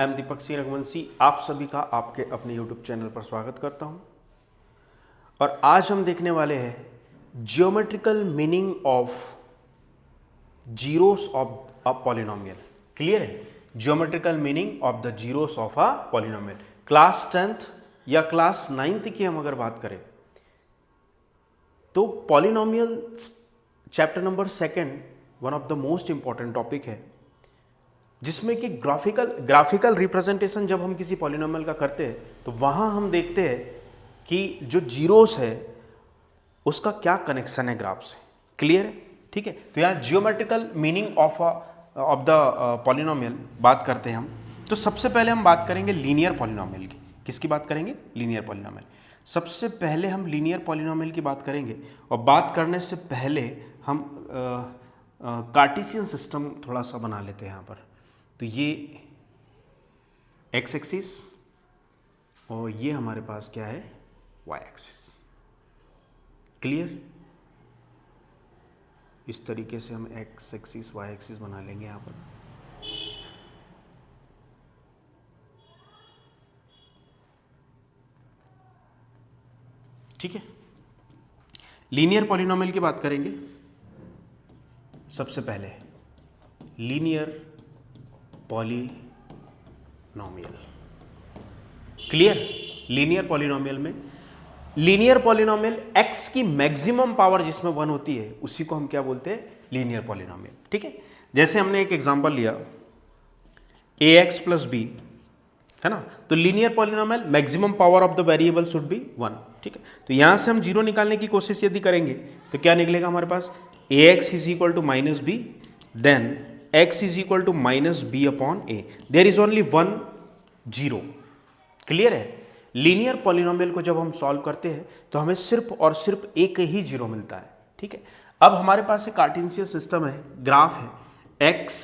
I am Deepak Singh Raghuvanshi, आप सभी का आपके अपने यूट्यूब चैनल पर स्वागत करता हूं। और आज हम देखने वाले हैं geometrical meaning of zeros of a polynomial. Clear है? Geometrical meaning of the zeros of a polynomial. Class 10th या क्लास 9th की हम अगर बात करें तो polynomial chapter number 2 one of the most important topic है, जिसमें कि ग्राफिकल रिप्रेजेंटेशन जब हम किसी पॉलिनोमियल का करते हैं तो वहां हम देखते हैं कि जो जीरोस है उसका क्या कनेक्शन है ग्राफ से। क्लियर है? ठीक है, तो यहाँ geometrical meaning of the polynomial बात करते हैं हम। तो सबसे पहले हम बात करेंगे लीनियर पॉलिनोमियल की। किसकी बात करेंगे? Linear polynomial. सबसे पहले हम लीनियर पॉलिनोमियल की बात करेंगे, और बात करने से पहले हम कार्टेशियन सिस्टम थोड़ा सा बना लेते हैं यहाँ पर। तो ये एक्स एक्सिस और ये हमारे पास क्या है? Y axis. क्लियर? इस तरीके से हम एक्स एक्सिस वाई एक्सिस बना लेंगे यहाँ पर। ठीक है, लीनियर पॉलिनोमियल की बात करेंगे। सबसे पहले linear polynomial. Clear? Linear polynomial में लीनियर पॉलिनोमियल x की मैक्सिमम पावर जिसमें 1 होती है उसी को हम क्या बोलते हैं? Linear polynomial. ठीक है, जैसे हमने एक एग्जांपल लिया ax प्लस b, है ना। तो linear polynomial maximum power of the variable should be 1। ठीक है, तो यहां से हम जीरो निकालने की कोशिश यदि करेंगे तो क्या निकलेगा हमारे पास? ax is equal to minus b, then x is equal to minus b upon a. There is only 1 0। Clear है? लीनियर पॉलिनोमियल को जब हम सॉल्व करते हैं तो हमें सिर्फ और सिर्फ एक ही जीरो मिलता है। ठीक है, अब हमारे पास एक कार्टेशियन सिस्टम है, ग्राफ है x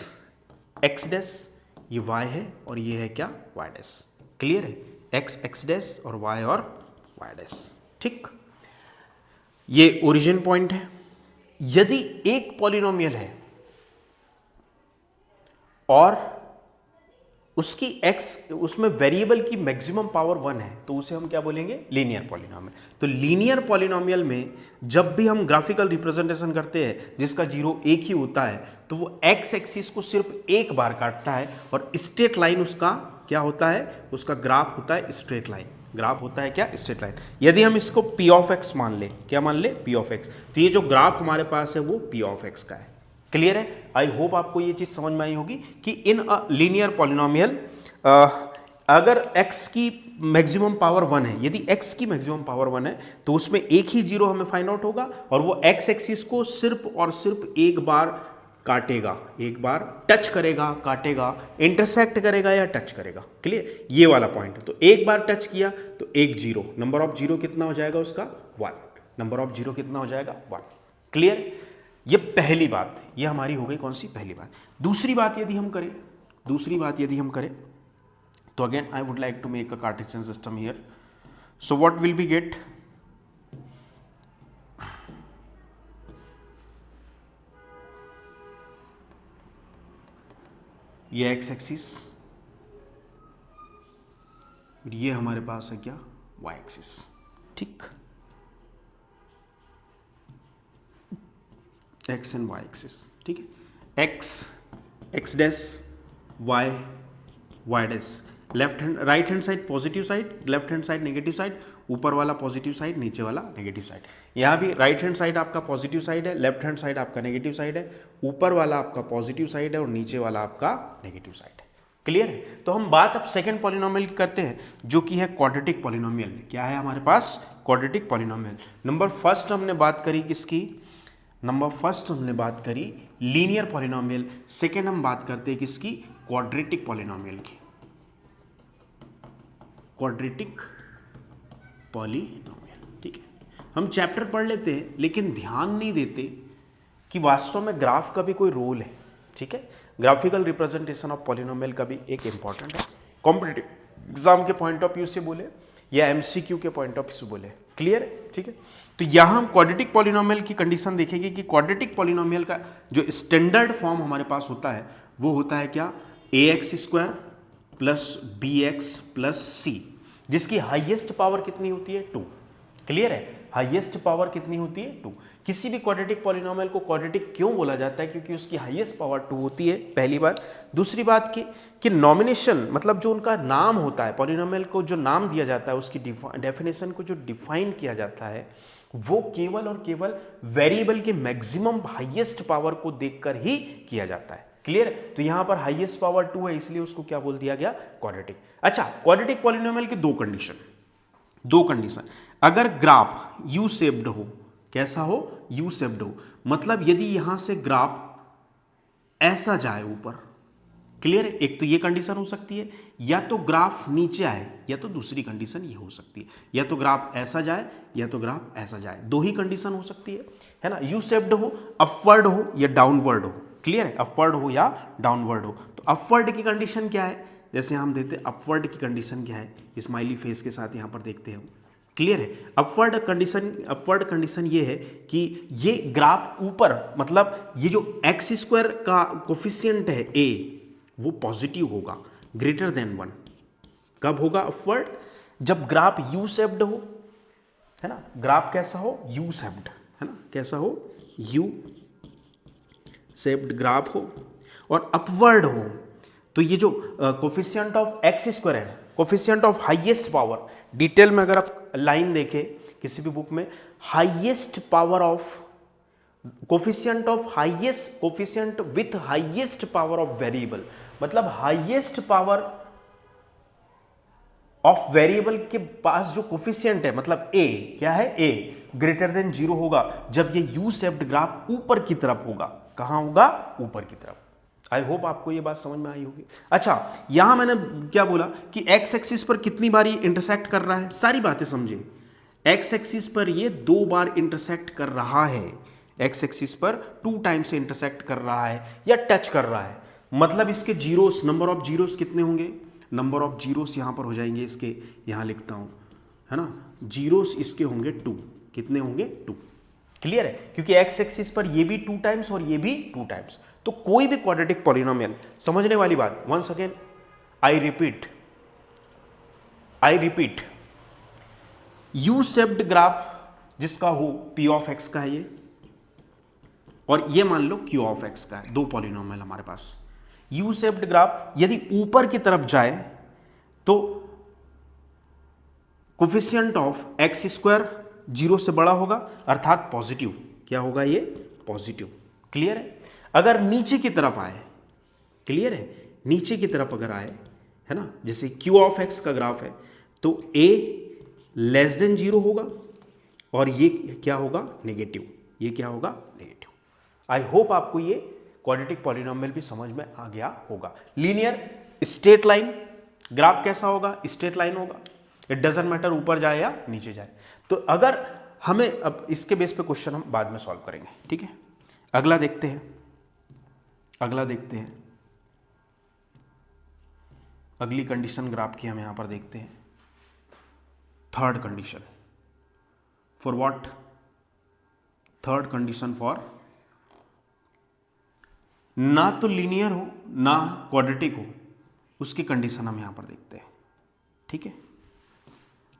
x डैश, ये y है और ये है क्या? y dash. क्लियर है? x x डैश और y y डैश। ठीक, ये ओरिजिन पॉइंट है। यदि एक पॉलिनोमियल है और उसकी x उसमें वेरिएबल की मैक्सिमम पावर 1 है तो उसे हम क्या बोलेंगे? Linear polynomial. तो लीनियर पॉलिनोमियल में जब भी हम ग्राफिकल रिप्रेजेंटेशन करते हैं जिसका जीरो एक ही होता है तो वो x एक्सिस को सिर्फ एक बार काटता है और स्ट्रेट लाइन उसका क्या होता है? उसका ग्राफ होता है स्ट्रेट लाइन। ग्राफ होता है क्या? Straight line. यदि हम इसको p ऑफ x मान ले, क्या मान ले? p ऑफ x, तो ये जो ग्राफ हमारे पास है वो p ऑफ x का है। क्लियर है? आई होप आपको ये चीज समझ में आई होगी कि इन लीनियर पॉलिनोमियल अगर x की मैक्सिमम पावर 1 है, यदि x की मैक्सिमम पावर 1 है तो उसमें एक ही जीरो हमें फाइंड आउट होगा और वो x एक्सिस को सिर्फ और सिर्फ एक बार काटेगा, एक बार टच करेगा, काटेगा, इंटरसेक्ट करेगा या टच करेगा। क्लियर? ये वाला पॉइंट है। तो एक बार टच किया तो एक जीरो, नंबर ऑफ जीरो कितना हो जाएगा उसका? 1। नंबर ऑफ जीरो कितना हो जाएगा? 1। क्लियर? ये पहली बात, ये हमारी हो गई कौन सी? पहली बात। दूसरी बात यदि हम करें तो again I would like to make a Cartesian system here. So what will be get? ये एक्स एक्सिस, ये हमारे पास है क्या? Y axis. ठीक, एक्स एंड वाई एक्सिस। ठीक है, x dash, y y dash. Left hand right hand side positive side, left hand side negative side, ऊपर वाला पॉजिटिव साइड, नीचे वाला नेगेटिव साइड। यहाँ भी राइट हैंड साइड आपका पॉजिटिव साइड है, लेफ्ट हैंड साइड आपका नेगेटिव साइड है, ऊपर वाला आपका पॉजिटिव साइड है और नीचे वाला आपका नेगेटिव साइड है। क्लियर है? तो हम बात अब सेकंड पॉलिनोमियल की करते हैं जो कि है क्वाड्रेटिक पॉलिनोमियल। क्या है हमारे पास? Quadratic polynomial. नंबर फर्स्ट हमने बात करी किसकी? हमने बात करी लीनियर पॉलिनोमियल। सेकेंड हम बात करते हैं किसकी? क्वाड्रेटिक पॉलिनोमियल की। Quadratic polynomial. ठीक है, हम चैप्टर पढ़ लेते हैं लेकिन ध्यान नहीं देते कि वास्तव में ग्राफ का भी कोई रोल है। ठीक है, ग्राफिकल रिप्रेजेंटेशन ऑफ पॉलिनोमियल का भी एक इंपॉर्टेंट है। कॉम्पिटिटिव एग्जाम के पॉइंट ऑफ व्यू से बोले या एमसीक्यू के पॉइंट ऑफ व्यू से बोले। क्लियर है? ठीक है, तो यहां हम क्वाड्रेटिक पॉलिनोमियल की कंडीशन देखेंगे कि क्वाड्रेटिक पॉलिनोमियल का जो स्टैंडर्ड फॉर्म हमारे पास होता है वो होता है क्या? ax square plus b x plus c, जिसकी हाईएस्ट पावर कितनी होती है 2। क्लियर है, हाईएस्ट पावर कितनी होती है 2। किसी भी क्वाड्रेटिक पॉलिनोमियल को क्वाड्रेटिक क्यों बोला जाता है, क्योंकि उसकी हाईएस्ट पावर 2 होती है, पहली बात। दूसरी बात कि नॉमिनेशन मतलब जो उनका नाम होता है, पॉलिनोमियल को जो नाम दिया जाता है, उसकी डेफिनेशन को जो डिफाइन किया जाता है, वो केवल और केवल वेरिएबल के मैक्सिमम हाईएस्ट पावर को देखकर ही किया जाता है। क्लियर है, तो यहां पर हाईएस्ट पावर 2 है, इसलिए उसको क्या बोल दिया गया, क्वाड्रेटिक। अच्छा, क्वाड्रेटिक पॉलिनोमियल की दो कंडीशन, अगर ग्राफ यू शेप्ड हो, कैसा हो, यू शेप्ड हो, मतलब यदि यहां से ग्राफ ऐसा जाए ऊपर, क्लियर है, एक तो ये कंडीशन हो सकती है, या तो ग्राफ नीचे आए, या तो दूसरी कंडीशन ये हो सकती है, या तो ग्राफ ऐसा जाए या तो ग्राफ ऐसा जाए, दो ही कंडीशन हो सकती है ना। यू शेप्ड हो, अपवर्ड हो या डाउनवर्ड हो, क्लियर है, अपवर्ड हो या डाउनवर्ड हो। तो अपवर्ड की कंडीशन क्या है, जैसे हम देखते हैं अपवर्ड की कंडीशन क्या है, स्माइली फेस के साथ यहां पर देखते हैं हम। क्लियर है, अपवर्ड कंडीशन ये है कि ये ग्राफ ऊपर, मतलब ये जो एक्स स्क्वायर का कोफिशिएंट है ए, वो पॉजिटिव होगा, ग्रेटर देन 1। कब होगा अपवर्ड, जब ग्राफ यू शेप्ड हो, है ना, ग्राफ कैसा हो, यू शेप्ड, है ना, कैसा हो, यू शेप्ड ग्राफ हो, और अपवर्ड हो, तो ये जो कोफिशिएंट ऑफ एक्स स्क्वायर है, coefficient of highest power, detail में अगर आप लाइन देखें किसी भी बुक में, highest power of coefficient with highest power of variable, मतलब हाईएस्ट पावर ऑफ वेरिएबल के पास जो कोफिशिएंट है, मतलब ए क्या है, ए ग्रेटर देन 0 होगा जब ये यू शेप्ड ग्राफ ऊपर की तरफ होगा। कहां होगा, ऊपर की तरफ। आई होप आपको ये बात समझ में आई होगी। अच्छा, यहां मैंने क्या बोला कि एक्स एक्सिस पर कितनी बार ये इंटरसेक्ट कर रहा है, सारी बातें समझे। एक्स एक्सिस पर ये 2 बार इंटरसेक्ट कर रहा है, एक्स एक्सिस पर 2 टाइम से इंटरसेक्ट कर रहा है या टच कर रहा है, मतलब इसके जीरोस, नंबर ऑफ जीरोस कितने होंगे, नंबर ऑफ जीरोस यहां पर हो जाएंगे इसके, यहां लिखता हूं, है ना, जीरोस इसके होंगे 2, कितने होंगे 2। क्लियर है, क्योंकि एक्स एक्सिस पर ये भी 2 टाइम्स और ये भी 2 टाइम्स। तो कोई भी क्वाड्रेटिक पॉलिनोमियल, समझने वाली बात, once again I repeat, U shaped graph जिसका हो पी ऑफ एक्स का है ये, और ये मान लो क्यू ऑफ एक्स का है, दो पॉलिनोमियल हमारे पास। यू शेप्ड ग्राफ यदि ऊपर की तरफ जाए तो कोफिशिएंट ऑफ एक्स स्क्वायर 0 से बड़ा होगा, अर्थात पॉजिटिव, क्या होगा ये, पॉजिटिव। क्लियर है, अगर नीचे की तरफ आए, क्लियर है, नीचे की तरफ अगर आए, है ना, जैसे क्यू ऑफ एक्स का ग्राफ है, तो ए लेस देन 0 होगा और ये क्या होगा, नेगेटिव, ये क्या होगा, नेगेटिव। आई होप आपको ये क्वाड्रेटिक पॉलिनोमियल भी समझ में आ गया होगा। लीनियर स्ट्रेट लाइन ग्राफ कैसा होगा, स्ट्रेट लाइन होगा, इट डजंट मैटर ऊपर जाए या नीचे जाए। तो अगर हमें, अब इसके बेस पे क्वेश्चन हम बाद में सॉल्व करेंगे, ठीक है। अगला देखते हैं, अगली कंडीशन ग्राफ की हम यहां पर देखते हैं। Third condition for what, third condition for ना तो लीनियर हो ना क्वाड्रेटिक हो, उसकी कंडीशन हम यहां पर देखते हैं, ठीक है।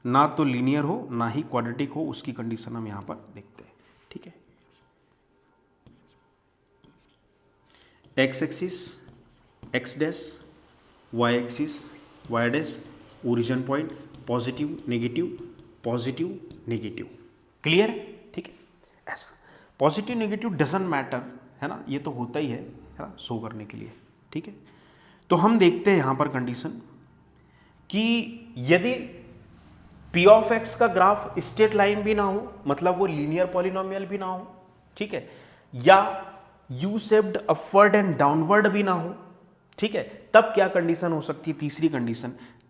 ना तो लीनियर हो ना ही क्वाड्रेटिक हो, उसकी कंडीशन हम यहां पर देखते हैं, ठीक है। X axis x dash, y axis y dash, origin point, positive negative, clear है, ठीक है। ऐसा पॉजिटिव नेगेटिव डजंट मैटर, है ना, ये तो होता ही है ना, शो करने के लिए, ठीक है। तो हम देखते हैं यहां पर कंडीशन कि यदि पी ऑफ एक्स का ग्राफ स्ट्रेट लाइन भी ना हो, मतलब वो लीनियर पॉलिनोमियल भी ना हो, ठीक है, या U shaped upward and downward भी ना हो, ठीक है, तब क्या कंडीशन हो सकती है,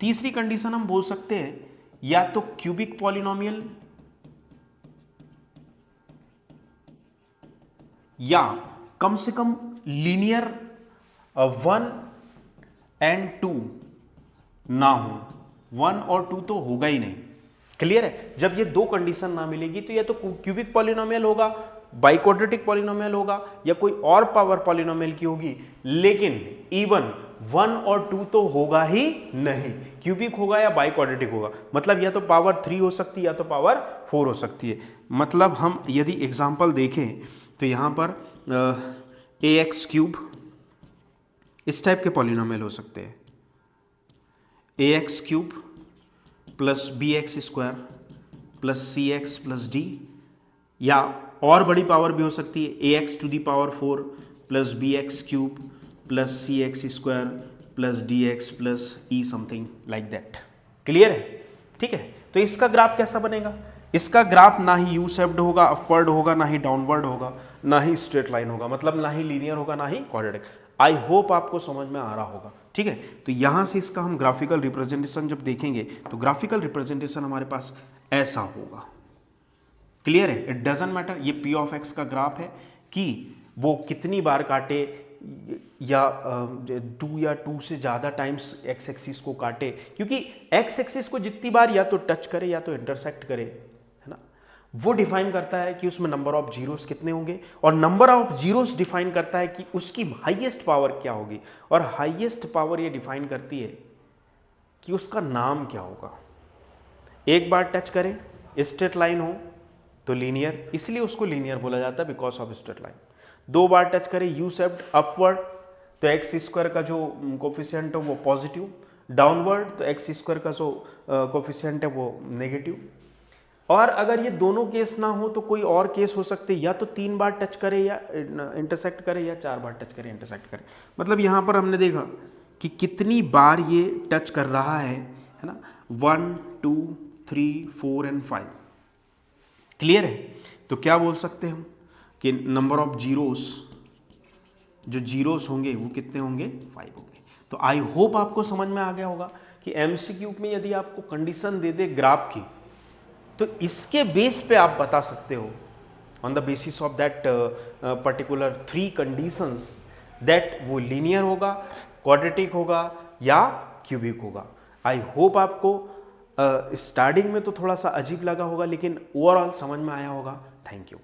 तीसरी कंडीशन हम बोल सकते हैं या तो क्यूबिक पॉलिनोमियल या कम से कम लीनियर 1 एंड 2 ना हो, 1 और 2 तो होगा ही नहीं। क्लियर है, जब ये दो कंडीशन ना मिलेगी तो या तो क्यूबिक पॉलिनोमियल होगा बाइक्वाड्रेटिक पॉलिनोमियल होगा या कोई और पावर पॉलिनोमियल की होगी, लेकिन इवन 1 और 2 तो होगा ही नहीं, क्यूबिक होगा या बाइक्वाड्रेटिक होगा। मतलब या तो पावर 3 हो सकती है या तो पावर 4 हो सकती है। मतलब हम यदि एग्जांपल देखें तो यहाँ पर ax क्यूब इस टाइप के पॉलिनोमियल हो सकते हैं, ax cube plus bx square plus cx plus d, या और बड़ी पावर भी हो सकती है ax to the power 4 plus bx cube plus cx square plus dx plus e something like that. Clear है? ठीक है, तो इसका ग्राफ कैसा बनेगा? इसका ग्राफ ना ही यू शेप्ड होगा, अपवर्ड होगा, ना ही डाउनवर्ड होगा, ना ही स्ट्रेट लाइन होगा, मतलब ना ही लीनियर होगा ना ही क्वाड्रेटिक। आई होप आपको समझ में आ रहा होगा। ठीक है, तो यहां से इसका हम ग्राफिकल रिप्रेजेंटेशन जब देखेंगे तो ग्राफिकल रिप्रेजेंटेशन हमारे पास ऐसा होगा। क्लियर है? इट डजंट मैटर ये p ऑफ x का ग्राफ है कि वो कितनी बार काटे या 2 या 2 से ज़्यादा टाइम्स x एक्सिस को काटे, क्योंकि x एक्सिस को जितनी बार या तो टच करे या तो इंटरसेक्ट करे, है ना, वो डिफाइन करता है कि उसमें नंबर ऑफ जीरोस कितने होंगे, और नंबर ऑफ जीरोस डिफाइन करता है कि उसकी हाईएस्ट पावर क्या होगी, और हाईएस्ट पावर ये डिफाइन करती है कि उसका नाम क्या होगा। एक बार टच करे, स्ट्रेट लाइन हो तो लीनियर, इसलिए उसको लीनियर बोला जाता है because of straight line. 2 bar touch करे यू शेप्ड अपवर्ड तो एक्स स्क्वायर का जो कोफिशिएंट है वो पॉजिटिव, डाउनवर्ड तो एक्स स्क्वायर का जो कोफिशिएंट है वो नेगेटिव। और अगर ये दोनों केस ना हो तो कोई और केस हो सकते हैं, या तो 3 बार टच करे या इंटरसेक्ट करे, या 4 बार टच करे इंटरसेक्ट करे। मतलब यहाँ पर हमने देखा कि कितनी बार ये टच कर रहा है ना, 1 2 3 4 एंड 5। क्लियर है? तो क्या बोल सकते हैं हम कि नंबर ऑफ जीरोस, जो जीरोस होंगे वो कितने होंगे? 5 होंगे। तो आई होप आपको समझ में आ गया होगा कि एमसीक्यू में यदि आपको कंडीशन दे दे ग्राफ की, तो इसके बेस पे आप बता सकते हो on the basis of that particular 3 conditions that वो लीनियर होगा, क्वाड्रेटिक होगा या क्यूबिक होगा। आई होप आपको स्टार्टिंग में तो थोड़ा सा अजीब लगा होगा, लेकिन ओवरऑल समझ में आया होगा। Thank you.